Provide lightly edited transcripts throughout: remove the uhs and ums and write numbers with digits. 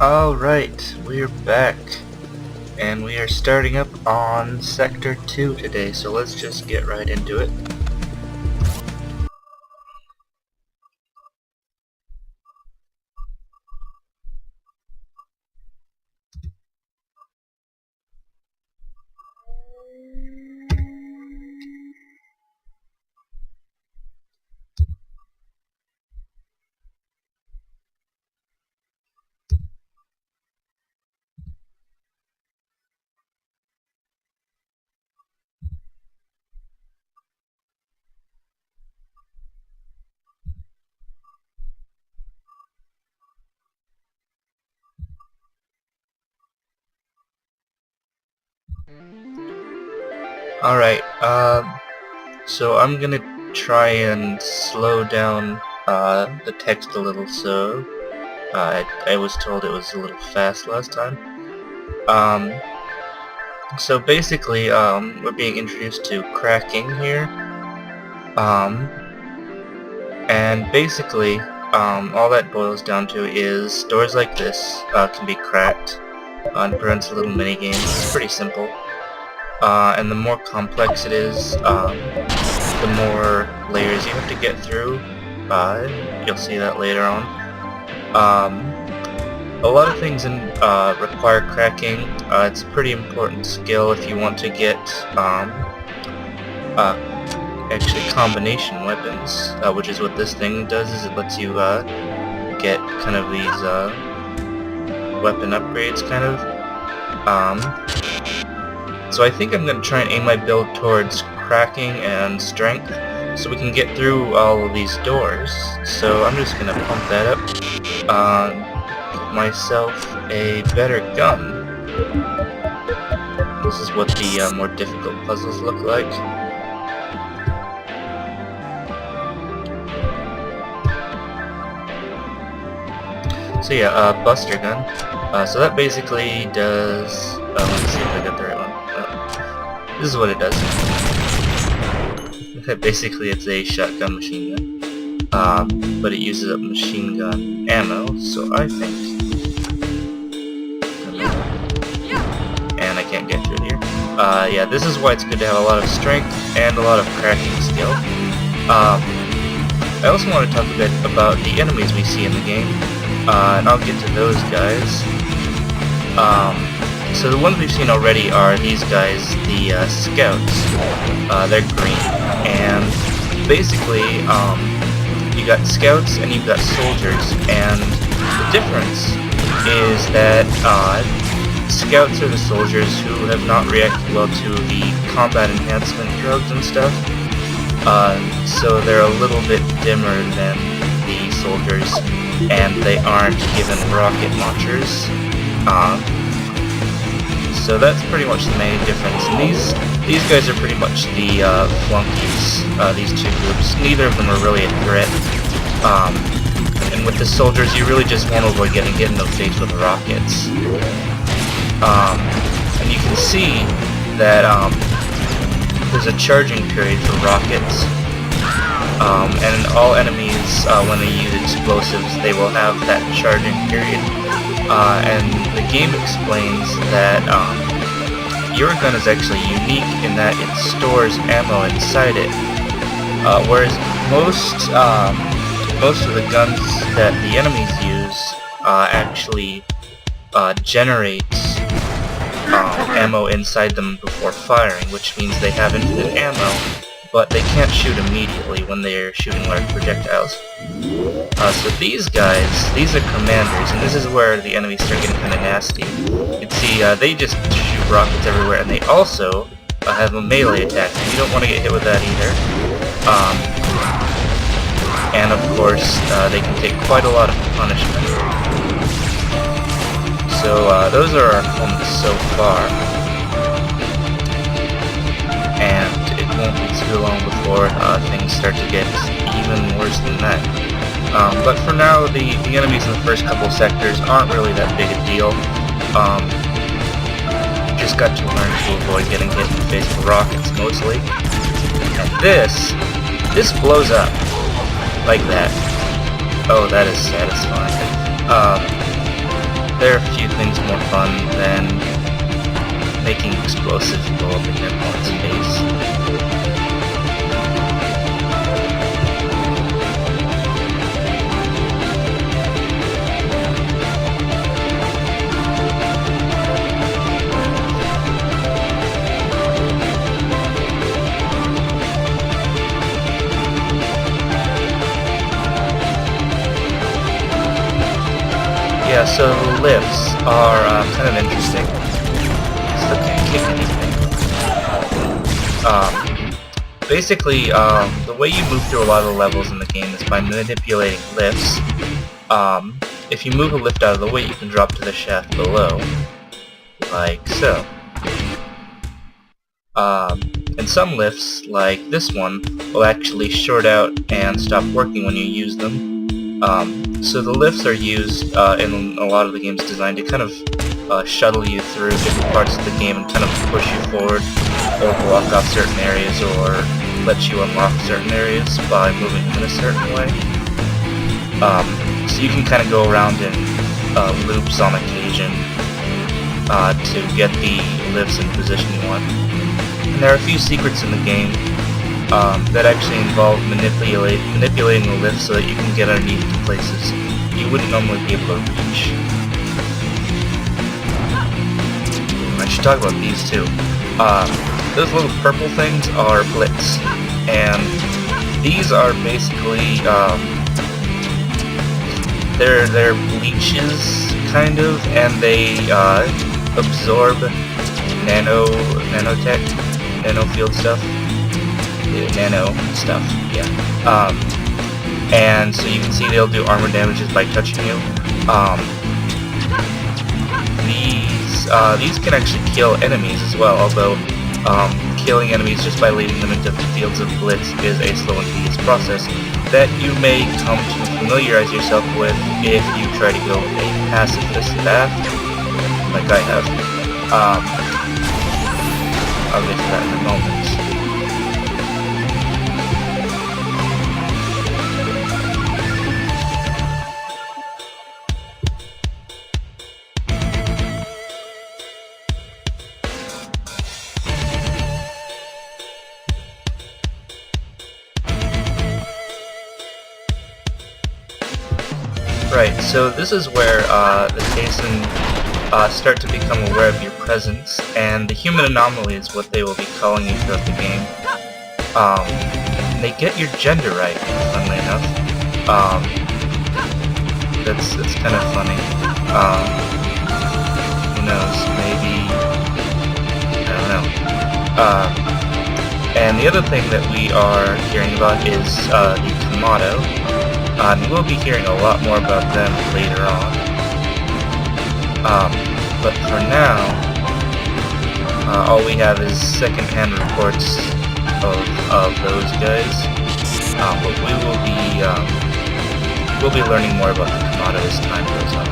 Alright, we're back, and we are starting up on Sector 2 today, so let's just get right into it. Alright, so I'm gonna try and slow down the text a little, so I was told it was a little fast last time. So basically, we're being introduced to cracking here, and basically, all that boils down to is doors like this can be cracked and prevents a little mini game. It's pretty simple. And the more complex it is, the more layers you have to get through. You'll see that later on. A lot of things require cracking. It's a pretty important skill if you want to get actually combination weapons, which is what this thing does. Is it lets you get kind of these weapon upgrades, kind of. So I think I'm going to try and aim my build towards cracking and strength so we can get through all of these doors. So I'm just going to pump that up, give myself a better gun. This is what the more difficult puzzles look like. So yeah, Buster gun. So that basically does... let's see if I got the right one. This is what it does. Basically it's a shotgun machine gun. But it uses up machine gun ammo, so I think... And I can't get through here. Yeah, this is why it's good to have a lot of strength and a lot of cracking skill. I also want to talk a bit about the enemies we see in the game. And I'll get to those guys. So the ones we've seen already are these guys, the scouts. They're green, and basically you got scouts and you've got soldiers, and the difference is that scouts are the soldiers who have not reacted well to the combat enhancement drugs and stuff, so they're a little bit dimmer than the soldiers, and they aren't given rocket launchers. So that's pretty much the main difference. And these guys are pretty much the flunkies, these two groups. Neither of them are really a threat. And with the soldiers, you really just want to avoid getting hit in the face with rockets. And you can see that there's a charging period for rockets. And all enemies, when they use explosives, they will have that charging period. And the game explains that your gun is actually unique in that it stores ammo inside it, whereas most of the guns that the enemies use actually generate ammo inside them before firing, which means they have infinite ammo, but they can't shoot immediately when they're shooting large projectiles. So these guys, these are commanders, and this is where the enemies start getting kind of nasty. You can see they just shoot rockets everywhere, and they also have a melee attack. You don't want to get hit with that either. And of course, they can take quite a lot of punishment. So those are our opponents so far. And it won't be too long before things start to get even worse than that. But for now, the enemies in the first couple sectors aren't really that big a deal. Just got to learn to avoid getting hit in the face with rockets, mostly. And this blows up. Like that. Oh, that is satisfying. there are a few things more fun than making explosives blow up in your opponent's face. Yeah, so the lifts are kind of interesting. Still can't kick anything. Basically, the way you move through a lot of the levels in the game is by manipulating lifts. If you move a lift out of the way, you can drop to the shaft below, like so. And some lifts, like this one, will actually short out and stop working when you use them. So the lifts are used in a lot of the games designed to kind of shuttle you through different parts of the game and kind of push you forward, or block off certain areas, or let you unlock certain areas by moving them in a certain way. So you can kind of go around in loops on occasion to get the lifts in the position you want. And there are a few secrets in the game that actually involve manipulating the lift so that you can get underneath the places you wouldn't normally be able to reach. I should talk about these too. Those little purple things are blitz, and these are basically they're leeches kind of, and they absorb nanotech, nanofield stuff. Nano stuff, yeah. And so you can see they'll do armor damages by touching you. These can actually kill enemies as well, although killing enemies just by leading them into fields of blitz is a slow and tedious process that you may come to familiarize yourself with if you try to go a pacifist path, like I have. I'll get to that in a moment. Right, so this is where the Kaisen start to become aware of your presence, and the human anomaly is what they will be calling you throughout the game. They get your gender right, funnily enough. That's kind of funny. Who knows, maybe... I don't know. And the other thing that we are hearing about is the Kamado. And we'll be hearing a lot more about them later on. But for now, all we have is second-hand reports of those guys. But we'll be learning more about the Kamado as time goes on.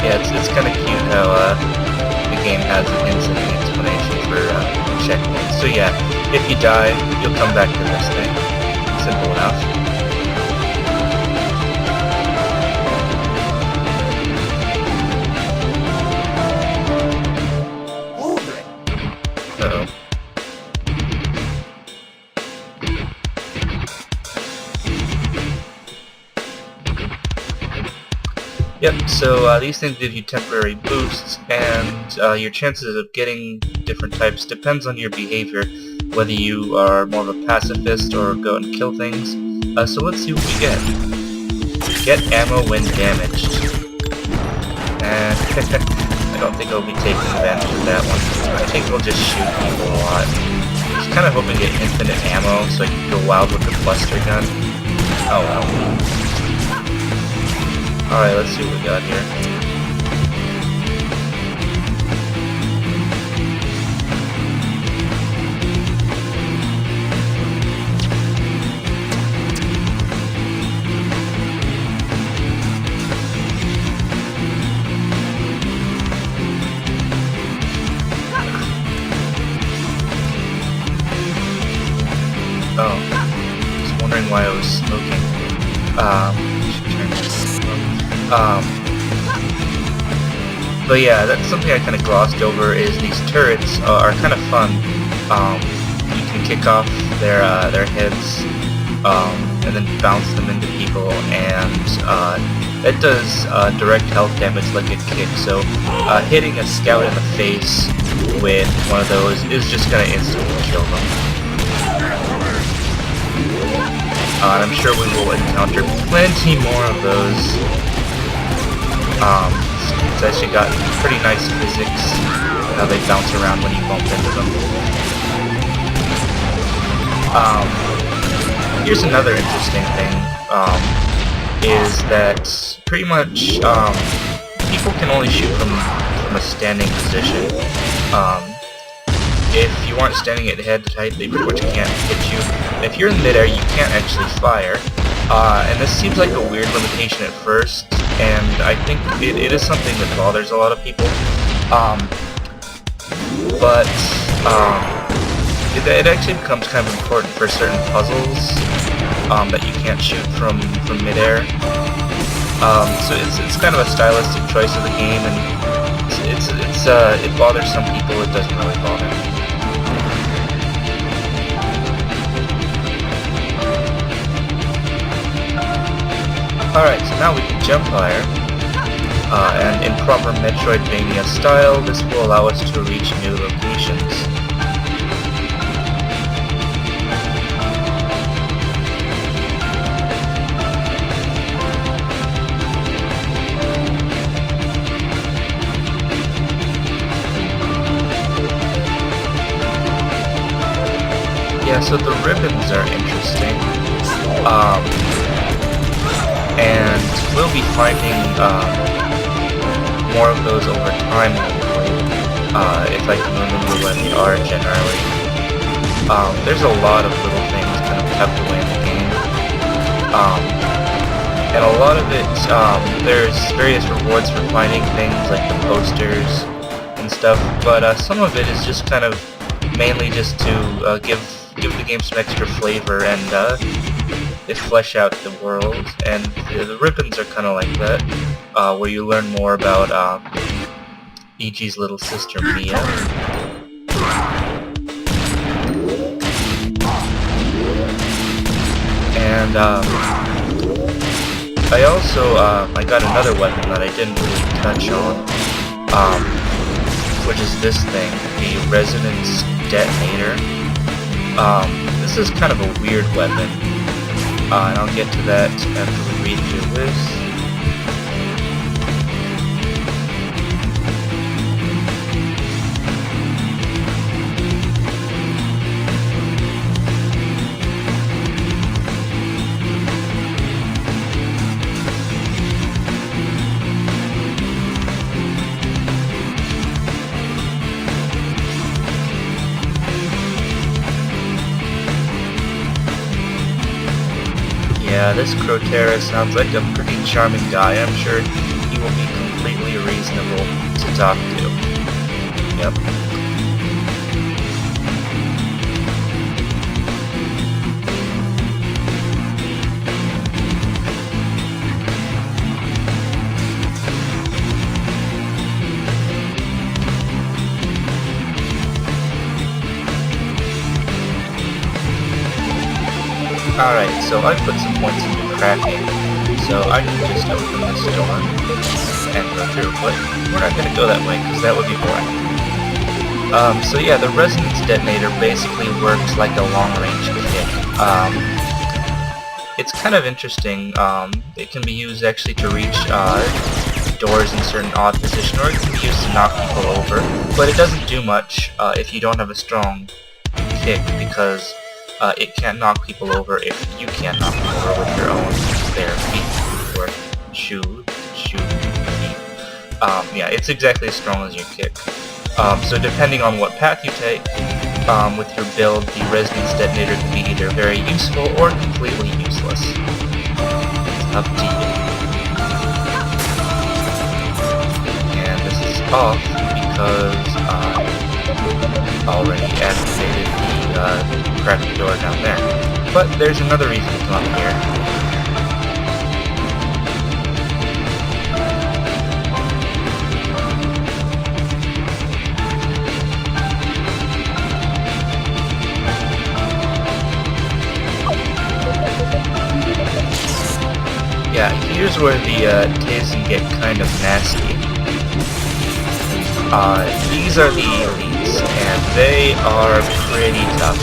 Yeah, it's kind of cute how the game has an instant explanation for checkpoints. So yeah, if you die, you'll come back to this thing. Simple enough. Uh-oh. Yep, so these things give you temporary boosts, and your chances of getting different types depends on your behavior, whether you are more of a pacifist or go and kill things. So let's see what we get. Get ammo when damaged. And I don't think I'll be taking advantage of that one. I think we'll just shoot people a lot. Just kind of hoping to get infinite ammo so I can go wild with the cluster gun. Oh well. Alright, let's see what we got here. Should turn this up. But yeah, that's something I kind of glossed over, is these turrets are kind of fun. You can kick off their heads and then bounce them into people, and it does direct health damage like a kick, so hitting a scout in the face with one of those is just going to instantly kill them. And I'm sure we will encounter plenty more of those. It's actually got pretty nice physics, how they bounce around when you bump into them. Here's another interesting thing, is that pretty much people can only shoot from a standing position. If you aren't standing at head height, they pretty much can't hit you. If you're in midair, you can't actually fire. And this seems like a weird limitation at first, and I think it is something that bothers a lot of people. But it actually becomes kind of important for certain puzzles that you can't shoot from midair. So it's kind of a stylistic choice of the game, and it bothers some people. It doesn't really bother me. Alright, so now we can jump higher, and in proper Metroidvania style, this will allow us to reach new locations. Yeah, so the ribbons are interesting. And we'll be finding more of those over time, hopefully, if I can remember what they are generally. There's a lot of little things kind of tucked away in the game, and a lot of it, there's various rewards for finding things like the posters and stuff, but some of it is just kind of mainly just to give the game some extra flavor, and they flesh out the world, and the ribbons are kind of like that, where you learn more about Iji's little sister Mia. And I also I got another weapon that I didn't really touch on, which is this thing, the Resonance Detonator. This is kind of a weird weapon. And I'll get to that after we read through this. Yeah, this Crotera sounds like a pretty charming guy. I'm sure he will be completely reasonable to talk to. Yep. Alright, so I put some points into cracking, so I can just open this door and go through, but we're not going to go that way, because that would be boring. So yeah, the Resonance Detonator basically works like a long-range kick. It's kind of interesting. It can be used actually to reach doors in certain odd position, or it can be used to knock people over, but it doesn't do much if you don't have a strong kick, because it can't knock people over if you can't knock them over with your own bare feet, or shoe feet. Yeah, it's exactly as strong as your kick. So depending on what path you take, with your build, the Resonance Detonator can be either very useful or completely useless. It's up to you. And this is off because I already activated the cracked door down there. But there's another reason to come up here. here's where the tasing get kind of nasty. These are the elites, and they are pretty tough.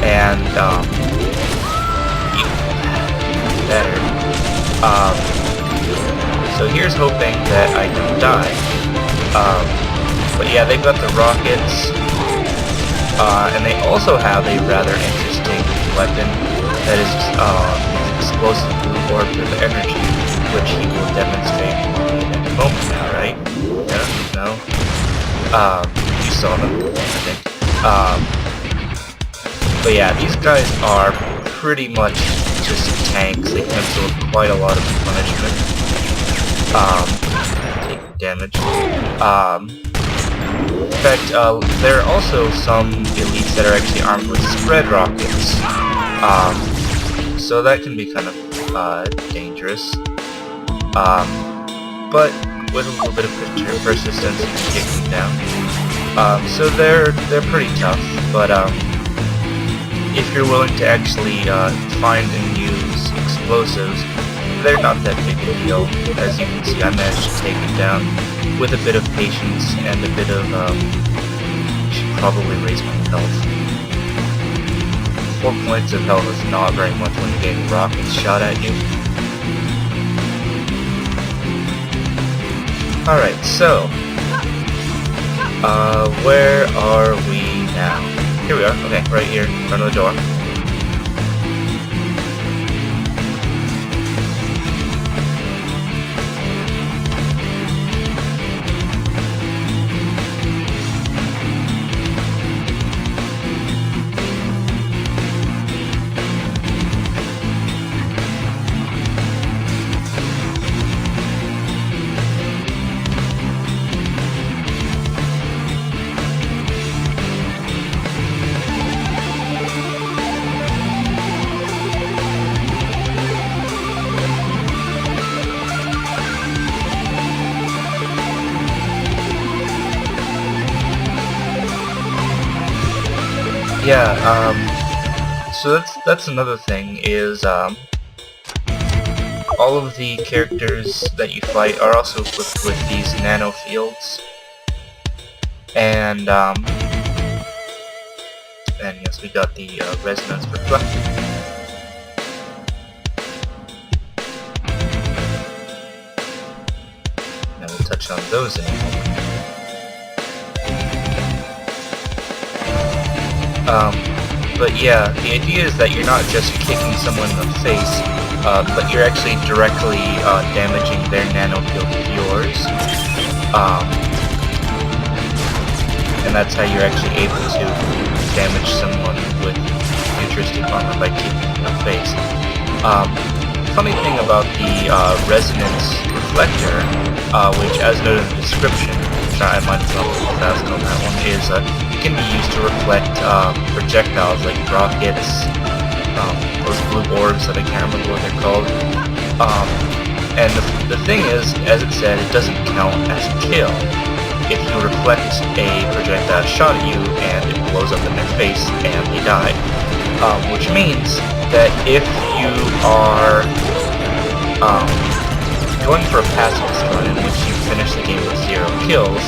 And, even better. So here's hoping that I don't die. But yeah, they've got the rockets, and they also have a rather interesting weapon that is explosive blue orb with energy, which he will demonstrate in a moment now, right? No? You saw them, I think. But yeah, these guys are pretty much just tanks. They can absorb quite a lot of punishment. Take damage. In fact, there are also some elites that are actually armed with spread rockets. So that can be kind of dangerous. But with a little bit of persistence, you can take them down. So they're pretty tough, but if you're willing to actually find and use explosives, they're not that big a deal. As you can see, I managed to take it down with a bit of patience and a bit of, should probably raise my health. 4 points of health is not very much when you're getting rockets shot at you. Alright, so, where are we now? Here we are, okay, right here, in front of the door. Yeah, so that's another thing, is, all of the characters that you fight are also equipped with these nano fields. And yes, we got the, resonance reflector. And we'll touch on those in a moment. But yeah, the idea is that you're not just kicking someone in the face, but you're actually directly damaging their nano field with yours. And that's how you're actually able to damage someone with futuristic armor by kicking in the face. Funny thing about the resonance reflector, which as noted in the description, which I might as well go fast on that one, is can be used to reflect projectiles like rockets, those blue orbs that I can't remember what they're called. And the thing is, as it said, it doesn't count as a kill. If you reflect a projectile shot at you and it blows up in their face and they die. Which means that if you are going for a pacifist run in which you finish the game with 0 kills,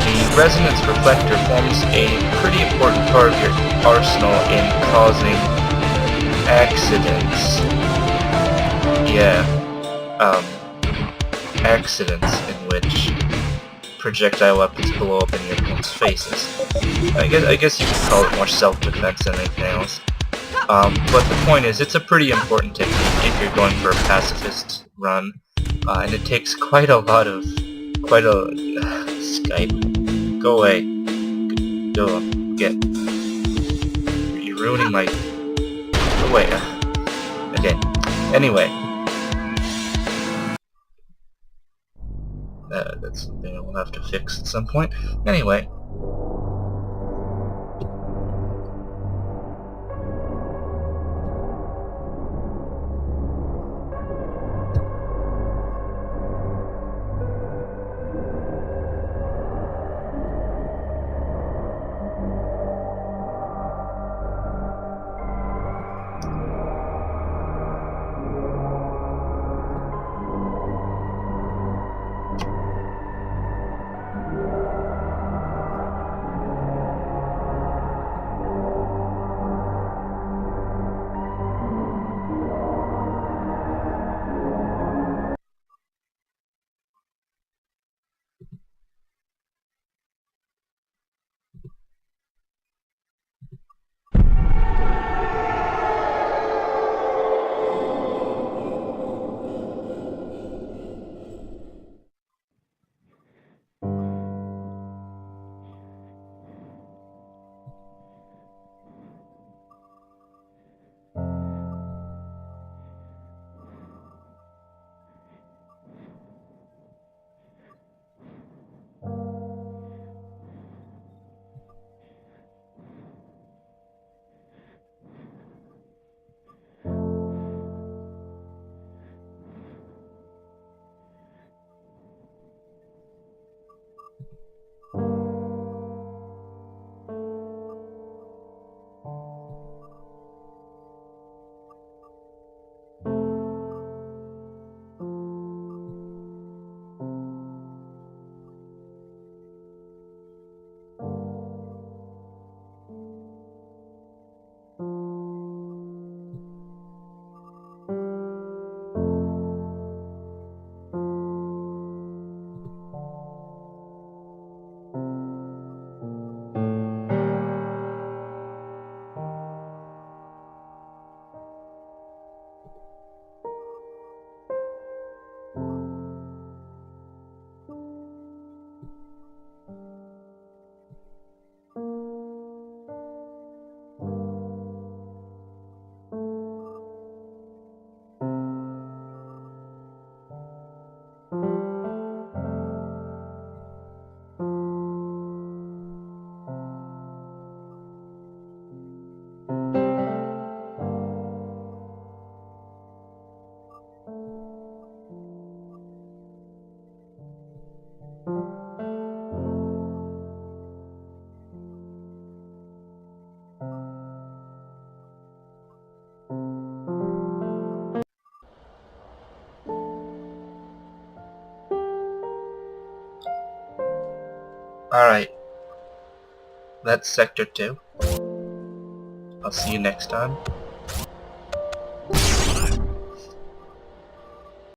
the resonance reflector forms a pretty important part of your arsenal in causing accidents. Yeah, accidents in which projectile weapons blow up in your opponent's faces. I guess you could call it more self-defense than anything else. But the point is, it's a pretty important technique if you're going for a pacifist run, and it takes quite a Skype. Go away. Go get. You're ruining my. Go away. Okay. Anyway. That's something I will have to fix at some point. Anyway. Alright, that's Sector 2. I'll see you next time.